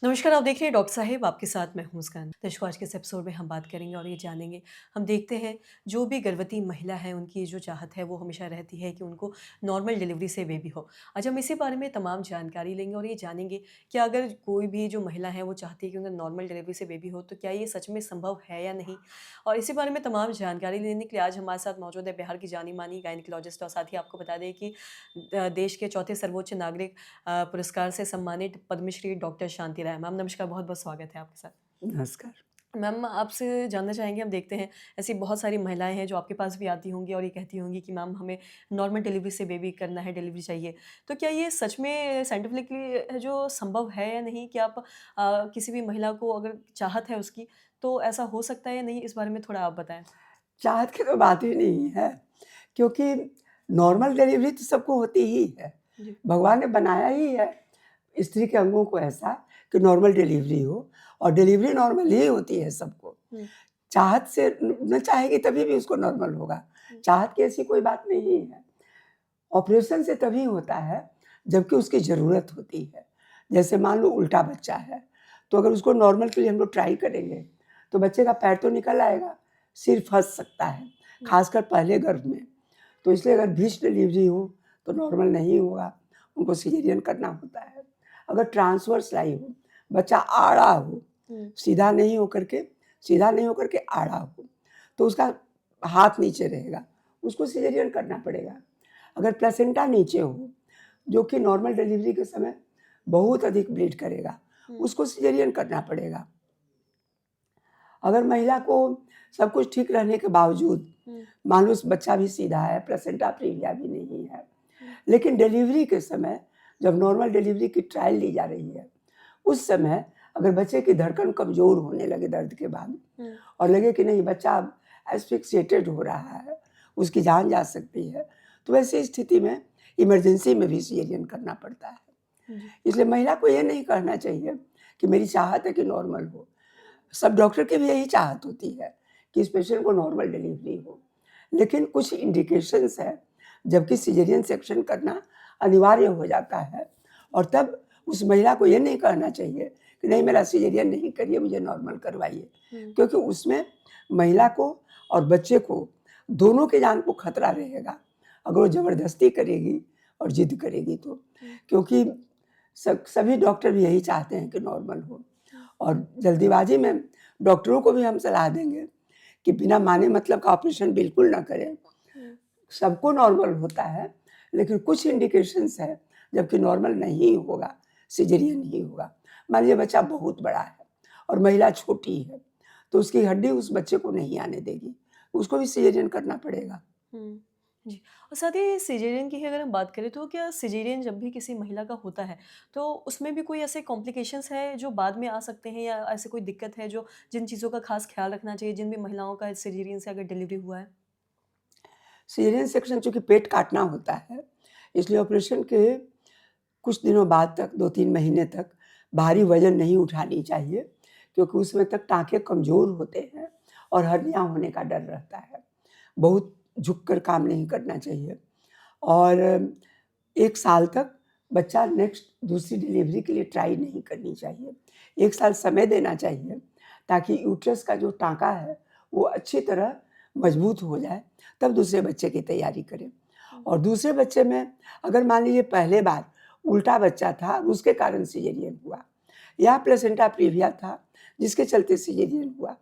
नमस्कार, आप देख रहे हैं डॉक्टर साहिब, आपके साथ मैं हूँ मुस्कान। दर्शकों, आज के इस एपिसोड में हम बात करेंगे और ये जानेंगे, हम देखते हैं जो भी गर्भवती महिला है उनकी जो चाहत है वो हमेशा रहती है कि उनको नॉर्मल डिलीवरी से बेबी हो। आज हम इसी बारे में तमाम जानकारी लेंगे और ये जानेंगे कि अगर कोई भी जो महिला है वो चाहती है कि उन्हें नॉर्मल डिलीवरी से बेबी हो तो क्या ये सच में संभव है या नहीं? और इसी बारे में तमाम जानकारी लेने के लिए आज हमारे साथ मौजूद है बिहार की जानी-मानी गायनेकोलॉजिस्ट और साथ ही आपको बता दें कि देश के चौथे सर्वोच्च नागरिक पुरस्कार से सम्मानित पद्मश्री डॉक्टर शांति राय। मैम नमस्कार, बहुत-बहुत स्वागत है आपके साथ। नमस्कार। मैम आपसे जानना चाहेंगे, हम देखते हैं ऐसी बहुत सारी महिलाएँ हैं जो आपके पास भी आती होंगी और ये कहती होंगी कि मैम हमें नॉर्मल डिलीवरी से बेबी करना है, डिलीवरी चाहिए। तो क्या ये सच में साइंटिफिकली जो संभव है या नहीं कि आप किसी भी महिला को अगर चाहत है उसकी, तो ऐसा हो सकता है या नहीं? इस बारे में थोड़ा आप बताएँ। चाहत की तो बात ही नहीं है, क्योंकि नॉर्मल डिलीवरी तो सबको होती ही है। जी। भगवान ने बनाया ही है स्त्री के अंगों को ऐसा कि नॉर्मल डिलीवरी हो और डिलीवरी नॉर्मल ही होती है सबको। हुँ, चाहत से न चाहेगी तभी भी उसको नॉर्मल होगा। हुँ, चाहत की ऐसी कोई बात नहीं है। ऑपरेशन से तभी होता है जबकि उसकी ज़रूरत होती है। जैसे मान लो उल्टा बच्चा है, तो अगर उसको नॉर्मल के लिए हम लोग ट्राई करेंगे, तो बच्चे का पैर तो निकल आएगा, सिर फँस सकता है, हुँ, ख़ासकर पहले गर्भ में। तो इसलिए अगर ब्रीच डिलीवरी हो, तो नॉर्मल नहीं होगा, उनको सिज़ेरियन करना होता है। अगर ट्रांसवर्स लाई हो, बच्चा आड़ा हो, हुँ, सीधा नहीं होकर के आड़ा हो, तो उसका हाथ नीचे रहेगा, उसको सिज़ेरियन करना पड़ेगा। अगर प्लेसेंटा नीचे हो, जो कि नॉर्मल डिलीवरी के समय बहुत अधिक ब्लीड करेगा, हुँ, उसको सिज़ेरियन करना पड़ेगा। अगर महिला को सब कुछ ठीक रहने के बावजूद हुँ, मान लो बच्चा भी सीधा है, प्लेसेंटा प्रीविया भी नहीं है, हुँ, लेकिन डिलीवरी के समय जब नॉर्मल डिलीवरी की ट्रायल ली जा रही है, उस समय अगर बच्चे की धड़कन कमज़ोर होने लगे दर्द के बाद हुँ, और लगे कि नहीं बच्चा अब एस्फिक्सिएटेड हो रहा है, उसकी जान जा सकती है, तो वैसी स्थिति में इमरजेंसी में भी सिज़ेरियन करना पड़ता है। जी, इसलिए महिला को ये नहीं कहना चाहिए कि मेरी चाहत है कि नॉर्मल हो। सब डॉक्टर की भी यही चाहत होती है कि इस पेशेंट को नॉर्मल डिलीवरी हो। लेकिन कुछ इंडिकेशंस हैं, जबकि सिज़ेरियन सेक्शन करना अनिवार्य हो जाता है और तब उस महिला को ये नहीं कहना चाहिए कि नहीं मेरा सिज़ेरियन नहीं करिए, मुझे नॉर्मल करवाइए। हुँ, क्योंकि उसमें महिला को और बच्चे को दोनों की जान को खतरा रहेगा, अगर वो ज़बरदस्ती करेगी और ज़िद करेगी तो। हुँ, क्योंकि सभी डॉक्टर भी यही चाहते हैं कि नॉर्मल हो हुँ, और जल्दीबाज़ी में डॉक्टरों को भी हम सलाह देंगे कि बिना माने मतलब का ऑपरेशन बिल्कुल ना करें। हुँ, सबको नॉर्मल होता है, लेकिन कुछ इंडिकेशंस हैं, जबकि नॉर्मल नहीं होगा, सिज़ेरियन ही होगा। मान लीजिए बच्चा बहुत बड़ा है और महिला छोटी है, तो उसकी हड्डी उस बच्चे को नहीं आने देगी, उसको भी सिज़ेरियन करना पड़ेगा। हुँ। जी, और साथ ही सिज़ेरियन की ही अगर हम बात करें तो क्या सिज़ेरियन जब भी किसी महिला का होता है, तो उसमें भी कोई ऐसे कॉम्प्लिकेशंस हैं जो बाद में आ सकते हैं या ऐसी कोई दिक्कत है जो जिन चीज़ों का ख़ास ख़्याल रखना चाहिए जिन भी महिलाओं का सिज़ेरियन से अगर डिलीवरी हुआ है? सिज़ेरियन सेक्शन चूँकि पेट काटना होता है, इसलिए ऑपरेशन के कुछ दिनों बाद तक 2-3 महीने तक भारी वज़न नहीं उठानी चाहिए, क्योंकि उस समय तक टाँके कमज़ोर होते हैं और हर्निया होने का डर रहता है। बहुत झुक कर काम नहीं करना चाहिए और 1 साल तक बच्चा नेक्स्ट दूसरी डिलीवरी के लिए ट्राई नहीं करनी चाहिए। 1 साल समय देना चाहिए ताकि यूट्रस का जो टाँका है, वो अच्छी तरह मज़बूत हो जाए, तब दूसरे बच्चे की तैयारी करें। हुँ, और दूसरे बच्चे में अगर मान लीजिए पहले बार उल्टा बच्चा था और उसके कारण सिज़ेरियन हुआ या प्लेसेंटा प्रीविया था जिसके चलते सिज़ेरियन हुआ,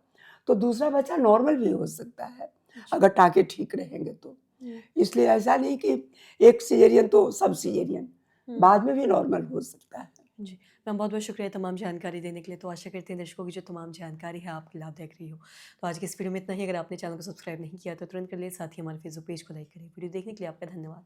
तो दूसरा बच्चा नॉर्मल भी हो सकता है, जी, अगर टाँके ठीक रहेंगे तो। हुँ, इसलिए ऐसा नहीं कि एक सिज़ेरियन तो सब सिज़ेरियन, हुँ, बाद में भी नॉर्मल हो सकता है। जी। मैम बहुत-बहुत शुक्रिया तमाम जानकारी देने के लिए। तो आशा करते हैं दर्शकों की जो तमाम जानकारी है आपके लाभदायक रही हो। तो आज की इस वीडियो में इतना ही। अगर आपने चैनल को सब्सक्राइब नहीं किया तो तुरंत कर लें, साथ ही हमारे फेसबुक पेज को लाइक करें। वीडियो देखने के लिए आपका धन्यवाद।